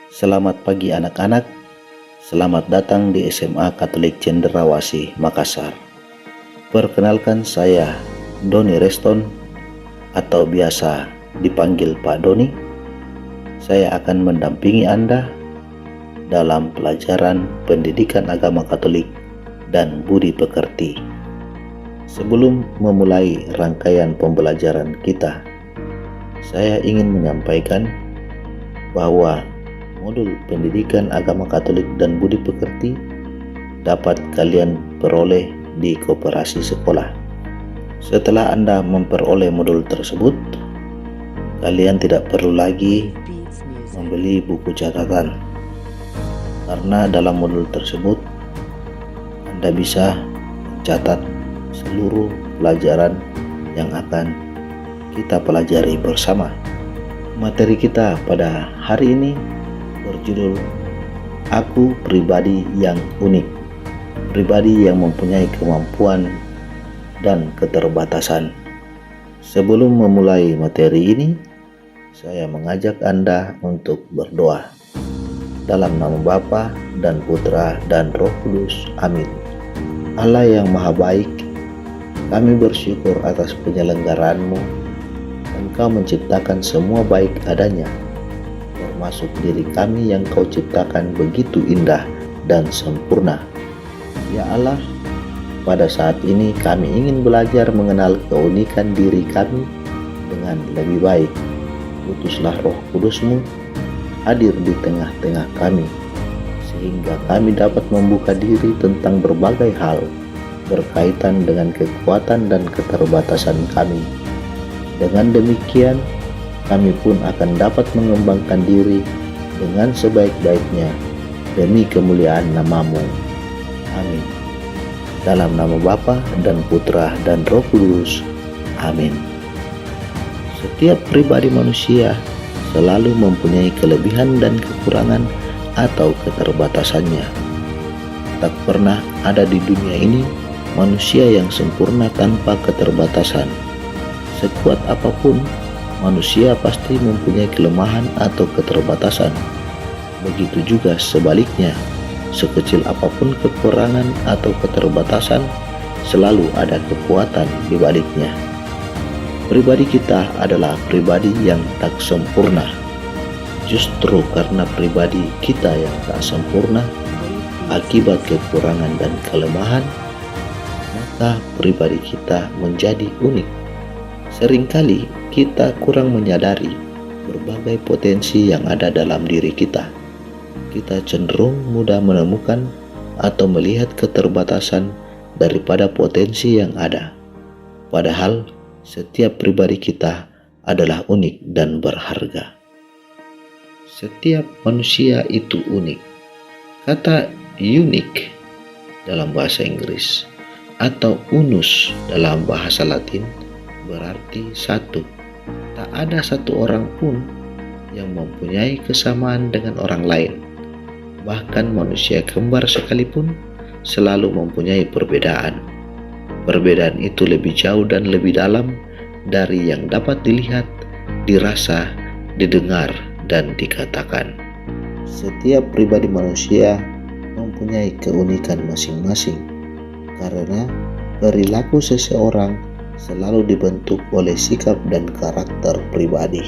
Selamat pagi anak-anak, selamat datang di SMA Katolik Cenderawasih, Makassar. Perkenalkan saya Doni Reston atau biasa dipanggil Pak Doni. Saya akan mendampingi Anda dalam pelajaran pendidikan agama Katolik dan budi pekerti. Sebelum memulai rangkaian pembelajaran kita, saya ingin menyampaikan bahwa modul pendidikan agama Katolik dan budi pekerti dapat kalian peroleh di koperasi sekolah. Setelah Anda memperoleh modul tersebut, kalian tidak perlu lagi membeli buku catatan, karena dalam modul tersebut Anda bisa mencatat seluruh pelajaran yang akan kita pelajari bersama. Materi kita pada hari ini berjudul Aku Pribadi yang Unik, pribadi yang mempunyai kemampuan dan keterbatasan. Sebelum memulai materi ini, saya mengajak Anda untuk berdoa. Dalam nama Bapa dan Putra dan Roh Kudus, amin. Allah yang Maha Baik, kami bersyukur atas penyelenggaraan-Mu. Engkau menciptakan semua baik adanya, termasuk diri kami yang Kau ciptakan begitu indah dan sempurna. Ya Allah, pada saat ini kami ingin belajar mengenal keunikan diri kami dengan lebih baik. Utuslah Roh Kudus-Mu hadir di tengah-tengah kami, sehingga kami dapat membuka diri tentang berbagai hal berkaitan dengan kekuatan dan keterbatasan kami. Dengan demikian, kami pun akan dapat mengembangkan diri dengan sebaik-baiknya demi kemuliaan nama-Mu. Amin. Dalam nama Bapa dan Putra dan Roh Kudus. Amin. Setiap pribadi manusia selalu mempunyai kelebihan dan kekurangan atau keterbatasannya. Tak pernah ada di dunia ini manusia yang sempurna tanpa keterbatasan. Sekuat apapun, manusia pasti mempunyai kelemahan atau keterbatasan. Begitu juga sebaliknya, sekecil apapun kekurangan atau keterbatasan, selalu ada kekuatan di baliknya. Pribadi kita adalah pribadi yang tak sempurna. Justru karena pribadi kita yang tak sempurna, akibat kekurangan dan kelemahan, maka pribadi kita menjadi unik. Seringkali kita kurang menyadari berbagai potensi yang ada dalam diri kita. Kita cenderung mudah menemukan atau melihat keterbatasan daripada potensi yang ada. Padahal setiap pribadi kita adalah unik dan berharga. Setiap manusia itu unik. Kata unique dalam bahasa Inggris atau unus dalam bahasa Latin berarti satu. Tak ada satu orang pun yang mempunyai kesamaan dengan orang lain. Bahkan manusia kembar sekalipun selalu mempunyai perbedaan. Perbedaan itu lebih jauh dan lebih dalam dari yang dapat dilihat, dirasa, didengar, dan dikatakan. Setiap pribadi manusia mempunyai keunikan masing-masing, karena perilaku seseorang selalu dibentuk oleh sikap dan karakter pribadi.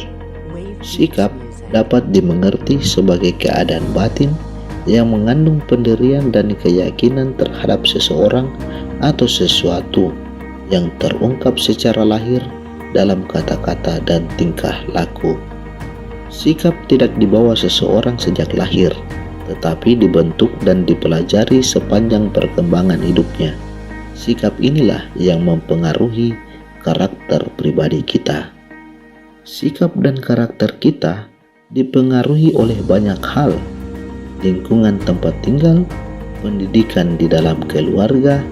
Sikap dapat dimengerti sebagai keadaan batin yang mengandung pendirian dan keyakinan terhadap seseorang atau sesuatu yang terungkap secara lahir dalam kata-kata dan tingkah laku. Sikap tidak dibawa seseorang sejak lahir, tetapi dibentuk dan dipelajari sepanjang perkembangan hidupnya. Sikap inilah yang mempengaruhi karakter pribadi kita. Sikap dan karakter kita dipengaruhi oleh banyak hal: lingkungan tempat tinggal, pendidikan di dalam keluarga,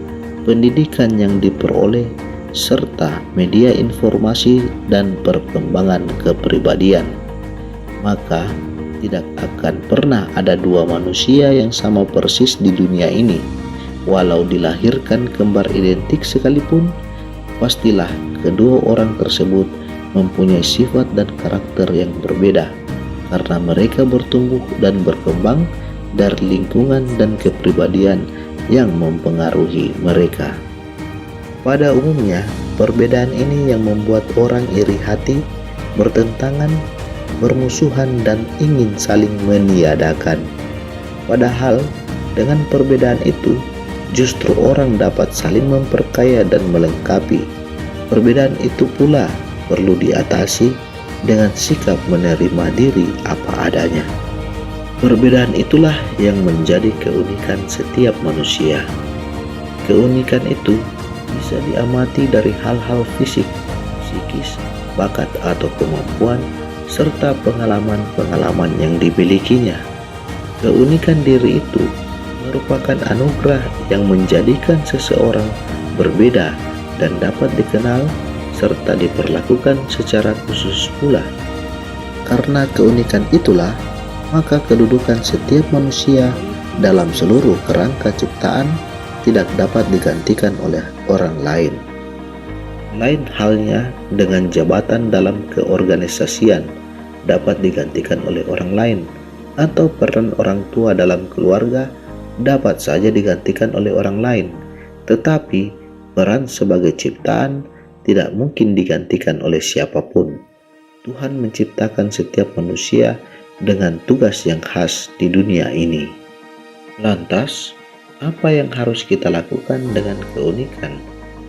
pendidikan yang diperoleh, serta media informasi dan perkembangan kepribadian. Maka tidak akan pernah ada dua manusia yang sama persis di dunia ini. Walau dilahirkan kembar identik sekalipun, pastilah kedua orang tersebut mempunyai sifat dan karakter yang berbeda. karena mereka bertumbuh dan berkembang dari lingkungan dan kepribadian yang mempengaruhi mereka. Pada umumnya, perbedaan ini yang membuat orang iri hati, bertentangan, bermusuhan, dan ingin saling meniadakan. Padahal, dengan perbedaan itu, justru orang dapat saling memperkaya dan melengkapi. Perbedaan itu pula perlu diatasi dengan sikap menerima diri apa adanya. Perbedaan itulah yang menjadi keunikan setiap manusia. Keunikan itu bisa diamati dari hal-hal fisik, psikis, bakat atau kemampuan, serta pengalaman-pengalaman yang dimilikinya. Keunikan diri itu merupakan anugerah yang menjadikan seseorang berbeda dan dapat dikenal serta diperlakukan secara khusus pula. Karena keunikan itulah, maka kedudukan setiap manusia dalam seluruh kerangka ciptaan tidak dapat digantikan oleh orang lain. Lain halnya dengan jabatan dalam keorganisasian dapat digantikan oleh orang lain, atau peran orang tua dalam keluarga dapat saja digantikan oleh orang lain, tetapi peran sebagai ciptaan tidak mungkin digantikan oleh siapapun. Tuhan menciptakan setiap manusia dengan tugas yang khas di dunia ini. Lantas, apa yang harus kita lakukan dengan keunikan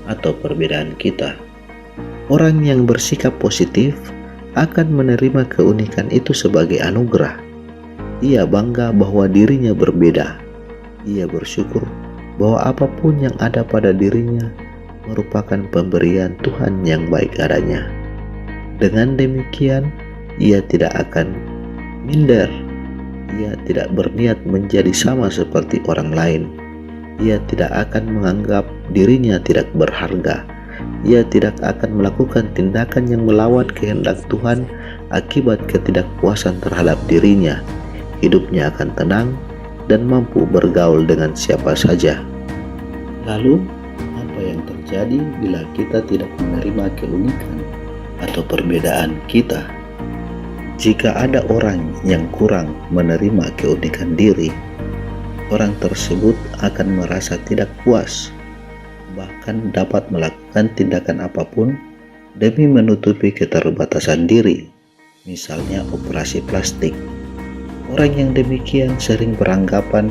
atau perbedaan kita? Orang yang bersikap positif akan menerima keunikan itu sebagai anugerah. Ia bangga bahwa dirinya berbeda. Ia bersyukur bahwa apapun yang ada pada dirinya merupakan pemberian Tuhan yang baik adanya. Dengan demikian, ia tidak akan minder. Ia tidak berniat menjadi sama seperti orang lain. Ia tidak akan menganggap dirinya tidak berharga. Ia tidak akan melakukan tindakan yang melawan kehendak Tuhan akibat ketidakpuasan terhadap dirinya. Hidupnya akan tenang dan mampu bergaul dengan siapa saja. Lalu, apa yang terjadi bila kita tidak menerima keunikan atau perbedaan kita? Jika ada orang yang kurang menerima keunikan diri, orang tersebut akan merasa tidak puas, bahkan dapat melakukan tindakan apapun demi menutupi keterbatasan diri, misalnya operasi plastik. Orang yang demikian sering beranggapan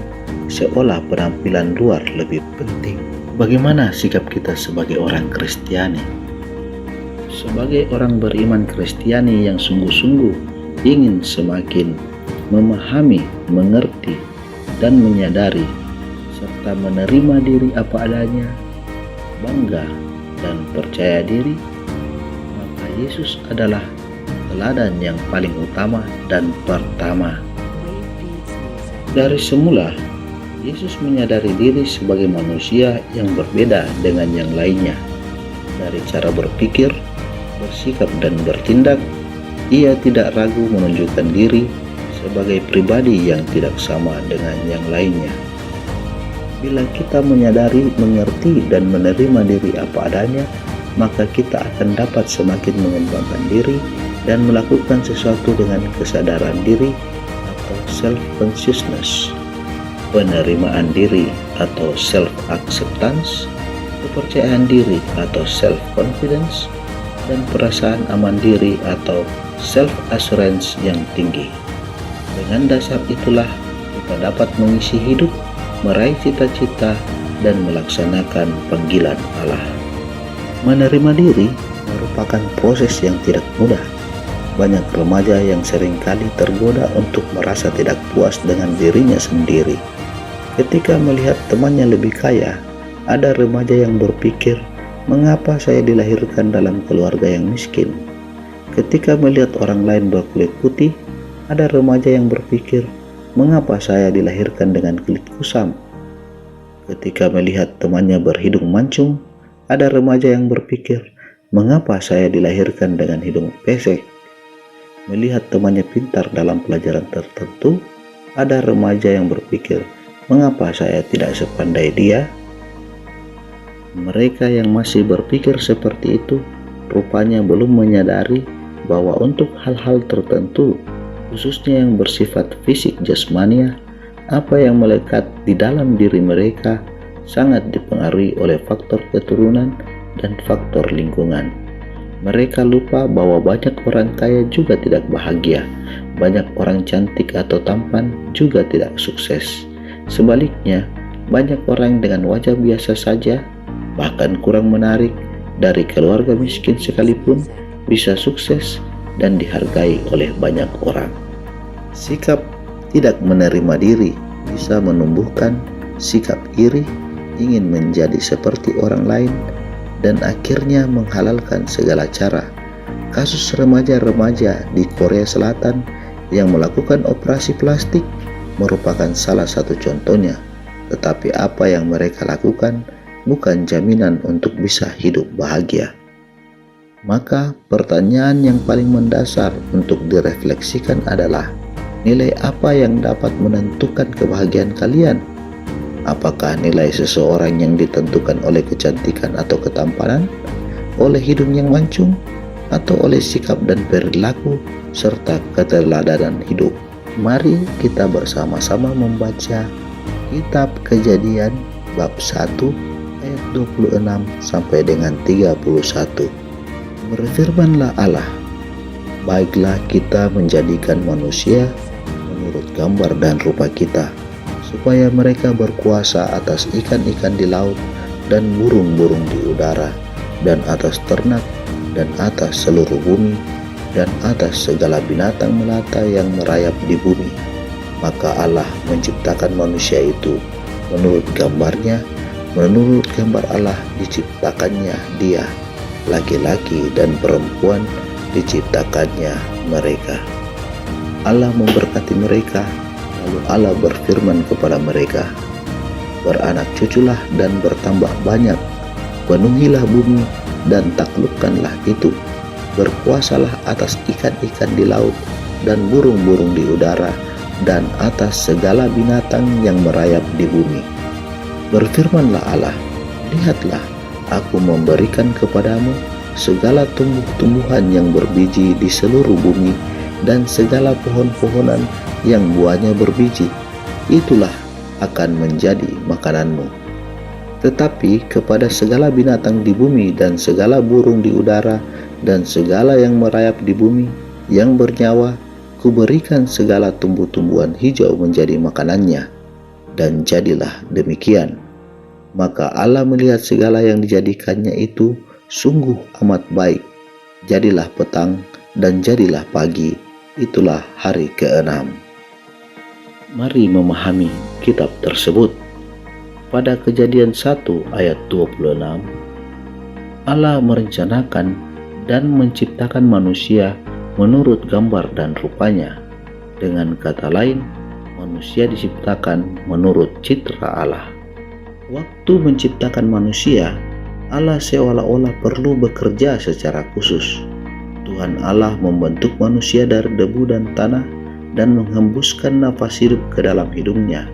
seolah penampilan luar lebih penting. Bagaimana sikap kita sebagai orang Kristiani? Sebagai orang beriman Kristiani yang sungguh-sungguh ingin semakin memahami, mengerti, dan menyadari, serta menerima diri apa adanya, bangga dan percaya diri, maka Yesus adalah teladan yang paling utama dan pertama. Dari semula, Yesus menyadari diri sebagai manusia yang berbeda dengan yang lainnya. Dari cara berpikir, bersikap, dan bertindak, ia tidak ragu menunjukkan diri sebagai pribadi yang tidak sama dengan yang lainnya. Bila kita menyadari, mengerti, dan menerima diri apa adanya, maka kita akan dapat semakin mengembangkan diri dan melakukan sesuatu dengan kesadaran diri atau self-consciousness, penerimaan diri atau self-acceptance, kepercayaan diri atau self-confidence, dan perasaan aman diri atau self-assurance yang tinggi. Dengan dasar itulah kita dapat mengisi hidup, meraih cita-cita, dan melaksanakan panggilan Allah. Menerima diri merupakan proses yang tidak mudah. Banyak remaja yang seringkali tergoda untuk merasa tidak puas dengan dirinya sendiri. Ketika melihat temannya lebih kaya, ada remaja yang berpikir, mengapa saya dilahirkan dalam keluarga yang miskin? Ketika melihat orang lain berkulit putih, ada remaja yang berpikir, mengapa saya dilahirkan dengan kulit kusam? Ketika melihat temannya berhidung mancung, ada remaja yang berpikir, mengapa saya dilahirkan dengan hidung pesek? Melihat temannya pintar dalam pelajaran tertentu, ada remaja yang berpikir, mengapa saya tidak sepandai dia? Mereka yang masih berpikir seperti itu rupanya belum menyadari bahwa untuk hal-hal tertentu khususnya yang bersifat fisik jasmania. Apa yang melekat di dalam diri mereka sangat dipengaruhi oleh faktor keturunan dan faktor lingkungan. Mereka lupa bahwa banyak orang kaya juga tidak bahagia, banyak orang cantik atau tampan juga tidak sukses. Sebaliknya, banyak orang dengan wajah biasa saja, bahkan kurang menarik, dari keluarga miskin sekalipun, bisa sukses dan dihargai oleh banyak orang. Sikap tidak menerima diri bisa menumbuhkan sikap iri, ingin menjadi seperti orang lain, dan akhirnya menghalalkan segala cara. Kasus remaja-remaja di Korea Selatan yang melakukan operasi plastik merupakan salah satu contohnya. Tetapi apa yang mereka lakukan bukan jaminan untuk bisa hidup bahagia. Maka pertanyaan yang paling mendasar untuk direfleksikan adalah, nilai apa yang dapat menentukan kebahagiaan kalian? Apakah nilai seseorang yang ditentukan oleh kecantikan atau ketampanan, oleh hidung yang mancung, atau oleh sikap dan perilaku serta keteladanan hidup? Mari kita bersama-sama membaca Kitab Kejadian bab 1 ayat 26 sampai dengan 31. Berfirmanlah Allah, baiklah kita menjadikan manusia menurut gambar dan rupa kita, supaya mereka berkuasa atas ikan-ikan di laut dan burung-burung di udara, dan atas ternak, dan atas seluruh bumi, dan atas segala binatang melata yang merayap di bumi. Maka Allah menciptakan manusia itu menurut gambarnya, menurut gambar Allah diciptakannya dia, laki-laki dan perempuan diciptakannya mereka. Allah memberkati mereka, lalu Allah berfirman kepada mereka, beranak cuculah dan bertambah banyak, penuhilah bumi dan taklukkanlah itu, berkuasalah atas ikan-ikan di laut dan burung-burung di udara, dan atas segala binatang yang merayap di bumi. Berfirmanlah Allah, lihatlah, aku memberikan kepadamu segala tumbuh-tumbuhan yang berbiji di seluruh bumi, dan segala pohon-pohonan yang buahnya berbiji, itulah akan menjadi makananmu. Tetapi kepada segala binatang di bumi dan segala burung di udara dan segala yang merayap di bumi yang bernyawa, kuberikan segala tumbuh-tumbuhan hijau menjadi makanannya. Dan jadilah demikian. Maka Allah melihat segala yang dijadikannya itu sungguh amat baik. Jadilah petang dan jadilah pagi, itulah hari ke-6. Mari memahami kitab tersebut. Pada Kejadian 1 ayat 26, Allah merencanakan dan menciptakan manusia menurut gambar dan rupanya. Dengan kata lain, manusia diciptakan menurut citra Allah. Waktu menciptakan manusia, Allah seolah-olah perlu bekerja secara khusus. Tuhan Allah membentuk manusia dari debu dan tanah dan menghembuskan nafas hidup ke dalam hidungnya.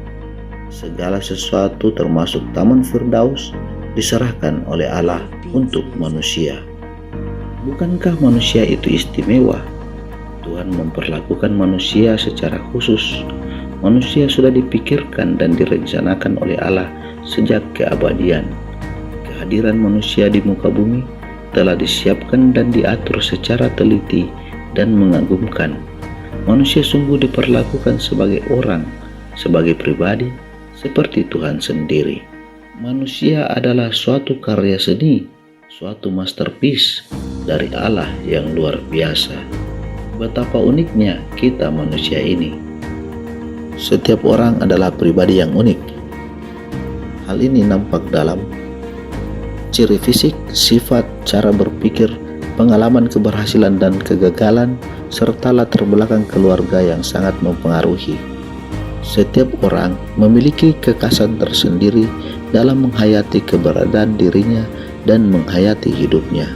Segala sesuatu termasuk Taman Firdaus diserahkan oleh Allah untuk manusia. Bukankah manusia itu istimewa? Tuhan memperlakukan manusia secara khusus. Manusia sudah dipikirkan dan direncanakan oleh Allah sejak keabadian. Kehadiran manusia di muka bumi telah disiapkan dan diatur secara teliti dan mengagumkan. Manusia sungguh diperlakukan sebagai orang, sebagai pribadi, seperti Tuhan sendiri. Manusia adalah suatu karya seni, suatu masterpiece dari Allah yang luar biasa. Betapa uniknya kita manusia ini. Setiap orang adalah pribadi yang unik. Hal ini nampak dalam ciri fisik, sifat, cara berpikir, pengalaman keberhasilan dan kegagalan, serta latar belakang keluarga yang sangat mempengaruhi. Setiap orang memiliki kekhasan tersendiri dalam menghayati keberadaan dirinya dan menghayati hidupnya.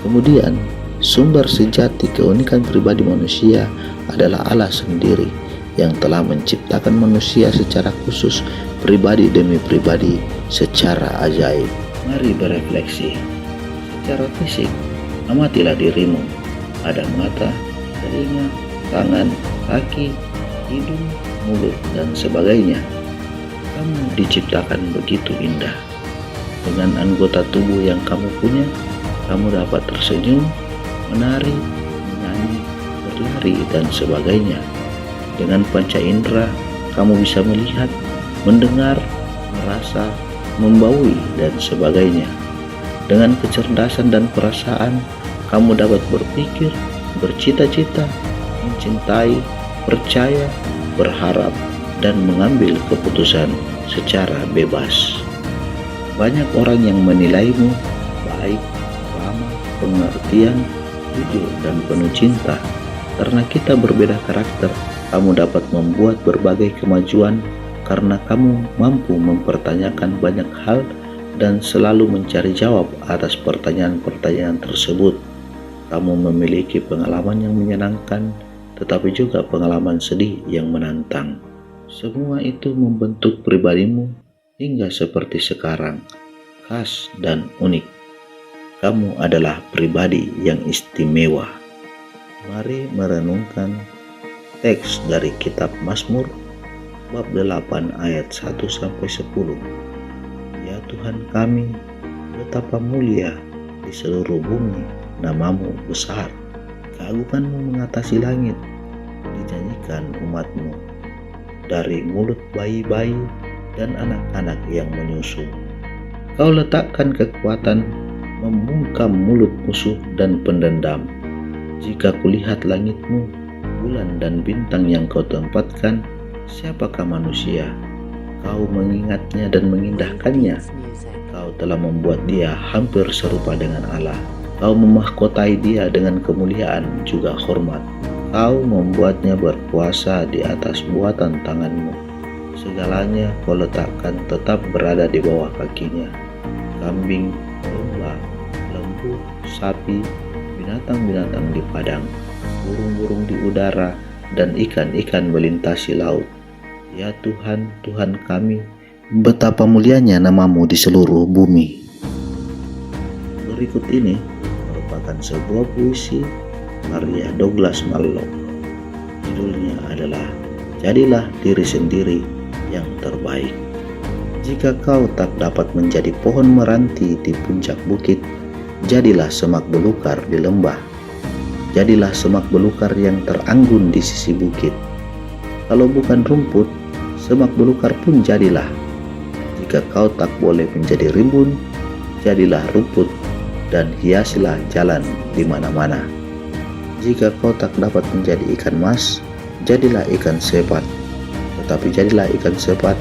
Kemudian, sumber sejati keunikan pribadi manusia adalah Allah sendiri yang telah menciptakan manusia secara khusus, pribadi demi pribadi, secara ajaib. Mari berefleksi. Secara fisik, amatilah dirimu. Ada mata, telinga, tangan, kaki, hidung, mulut, dan sebagainya. Kamu diciptakan begitu indah. Dengan anggota tubuh yang kamu punya, kamu dapat tersenyum, menari, menyanyi, berlari, dan sebagainya. Dengan panca indera, kamu bisa melihat, mendengar, merasa, membaui, dan sebagainya. Dengan kecerdasan dan perasaan, kamu dapat berpikir, bercita-cita, mencintai, percaya, berharap, dan mengambil keputusan secara bebas. Banyak orang yang menilaimu baik, ramah, pengertian, jujur, dan penuh cinta. Karena kita berbeda karakter, kamu dapat membuat berbagai kemajuan karena kamu mampu mempertanyakan banyak hal dan selalu mencari jawab atas pertanyaan-pertanyaan tersebut. Kamu memiliki pengalaman yang menyenangkan, tetapi juga pengalaman sedih yang menantang. Semua itu membentuk pribadimu hingga seperti sekarang, khas dan unik. Kamu adalah pribadi yang istimewa. Mari merenungkan teks dari kitab Mazmur bab 8 ayat 1-10. Ya Tuhan kami, betapa mulia di seluruh bumi namamu besar. Keagunganmu mengatasi langit, dinyanyikan umatmu dari mulut bayi-bayi dan anak-anak yang menyusu. Kau letakkan kekuatan, membungkam mulut musuh dan pendendam. Jika kulihat langitmu, bulan dan bintang yang kau tempatkan, siapakah manusia? Kau mengingatnya dan mengindahkannya. Kau telah membuat dia hampir serupa dengan Allah. Kau memahkotai dia dengan kemuliaan juga hormat. Kau membuatnya berkuasa di atas buatan tanganmu. Segalanya kau letakkan tetap berada di bawah kakinya. Kambing, domba, lembu, sapi, binatang-binatang di padang, burung-burung di udara, dan ikan-ikan melintasi laut. Ya Tuhan, Tuhan kami, betapa mulianya namamu di seluruh bumi. Berikut ini merupakan sebuah puisi karya Douglas Mallock. Judulnya adalah Jadilah Diri Sendiri yang Terbaik. Jika kau tak dapat menjadi pohon meranti di puncak bukit, jadilah semak belukar di lembah. Jadilah semak belukar yang teranggun di sisi bukit. Kalau bukan rumput, semak belukar pun jadilah. Jika kau tak boleh menjadi rimbun, jadilah rumput dan hiasilah jalan di mana-mana. Jika kau tak dapat menjadi ikan mas, jadilah ikan sepat. Tetapi jadilah ikan sepat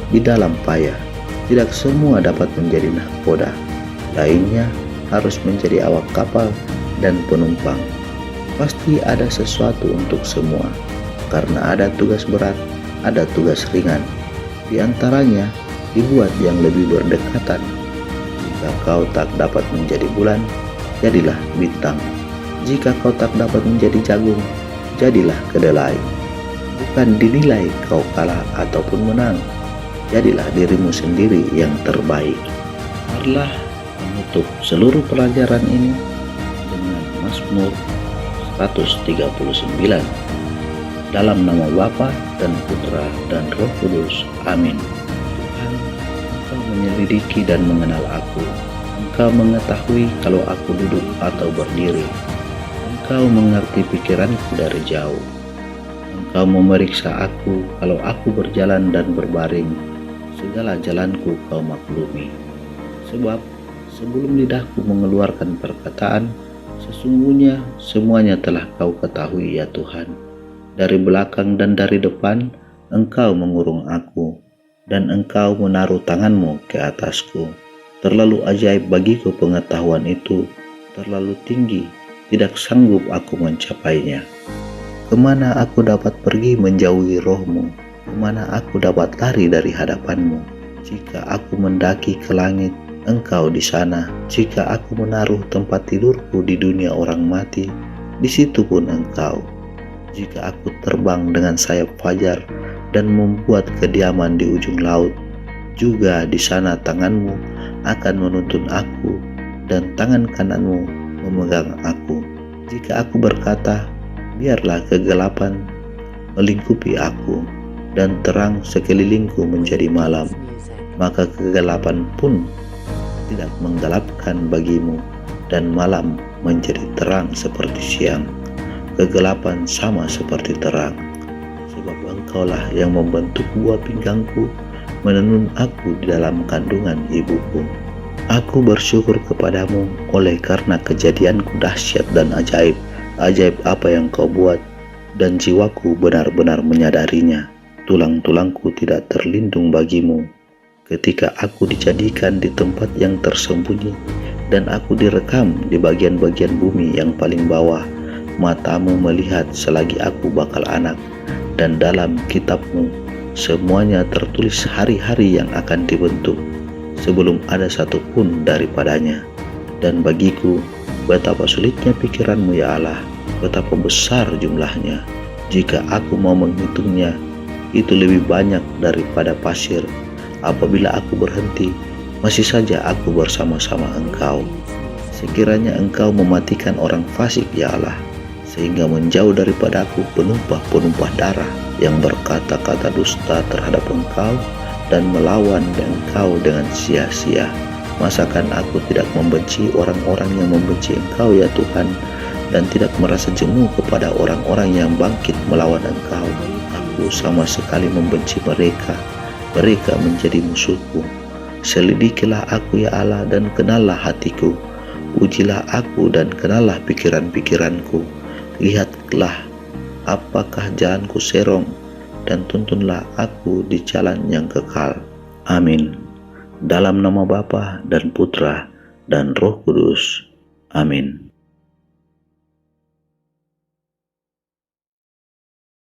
di dalam payah. Tidak semua dapat menjadi nahkoda. Lainnya harus menjadi awak kapal dan penumpang. Pasti ada sesuatu untuk semua, karena ada tugas berat, ada tugas ringan. Di antaranya dibuat yang lebih berdekatan. Jika kau tak dapat menjadi bulan, jadilah bintang. Jika kau tak dapat menjadi jagung, jadilah kedelai. Bukan dinilai kau kalah ataupun menang, jadilah dirimu sendiri yang terbaik. Marilah menutup seluruh pelajaran ini dengan Mazmur 139. Dalam nama Bapa dan Putra dan Roh Kudus. Amin. Tuhan, Engkau menyelidiki dan mengenal aku. Engkau mengetahui kalau aku duduk atau berdiri. Engkau mengerti pikiranku dari jauh. Engkau memeriksa aku kalau aku berjalan dan berbaring. Segala jalanku kau maklumi. Sebab sebelum lidahku mengeluarkan perkataan, sesungguhnya semuanya telah kau ketahui ya Tuhan. Dari belakang dan dari depan, Engkau mengurung aku, dan Engkau menaruh tanganmu ke atasku. Terlalu ajaib bagiku pengetahuan itu, terlalu tinggi, tidak sanggup aku mencapainya. Kemana aku dapat pergi menjauhi roh-Mu? Kemana aku dapat lari dari hadapan-Mu? Jika aku mendaki ke langit, Engkau di sana. Jika aku menaruh tempat tidurku di dunia orang mati, di situ pun Engkau. Jika aku terbang dengan sayap fajar dan membuat kediaman di ujung laut, juga di sana tanganmu akan menuntun aku dan tangan kananmu memegang aku. Jika aku berkata, Biarlah kegelapan melingkupi aku dan terang sekelilingku menjadi malam, maka kegelapan pun tidak menggelapkan bagimu, dan malam menjadi terang seperti siang. Kegelapan sama seperti terang, sebab Engkaulah yang membentuk buah pinggangku, menenun aku di dalam kandungan ibuku. Aku bersyukur kepadamu oleh karena kejadianku dahsyat dan ajaib. Ajaib apa yang kau buat, dan jiwaku benar-benar menyadarinya. Tulang-tulangku tidak terlindung bagimu. Ketika aku dijadikan di tempat yang tersembunyi, dan aku direkam di bagian-bagian bumi yang paling bawah, matamu melihat selagi aku bakal anak, dan dalam kitabmu semuanya tertulis hari-hari yang akan dibentuk, sebelum ada satupun daripadanya. Dan bagiku, betapa sulitnya pikiranmu ya Allah, betapa besar jumlahnya. Jika aku mau menghitungnya, itu lebih banyak daripada pasir. Apabila aku berhenti, masih saja aku bersama-sama Engkau. Sekiranya Engkau mematikan orang fasik ya Allah, sehingga menjauh daripada aku penumpah-penumpah darah yang berkata-kata dusta terhadap Engkau dan melawan Engkau dengan sia-sia. Masakan aku tidak membenci orang-orang yang membenci Engkau ya Tuhan, dan tidak merasa jemu kepada orang-orang yang bangkit melawan Engkau. Aku sama sekali membenci mereka. Mereka menjadi musuhku. Selidikilah aku ya Allah, dan kenallah hatiku. Ujilah aku dan kenallah pikiran-pikiranku. Lihatlah apakah jalanku serong, dan tuntunlah aku di jalan yang kekal. Amin. Dalam nama Bapa dan Putra dan Roh Kudus. Amin.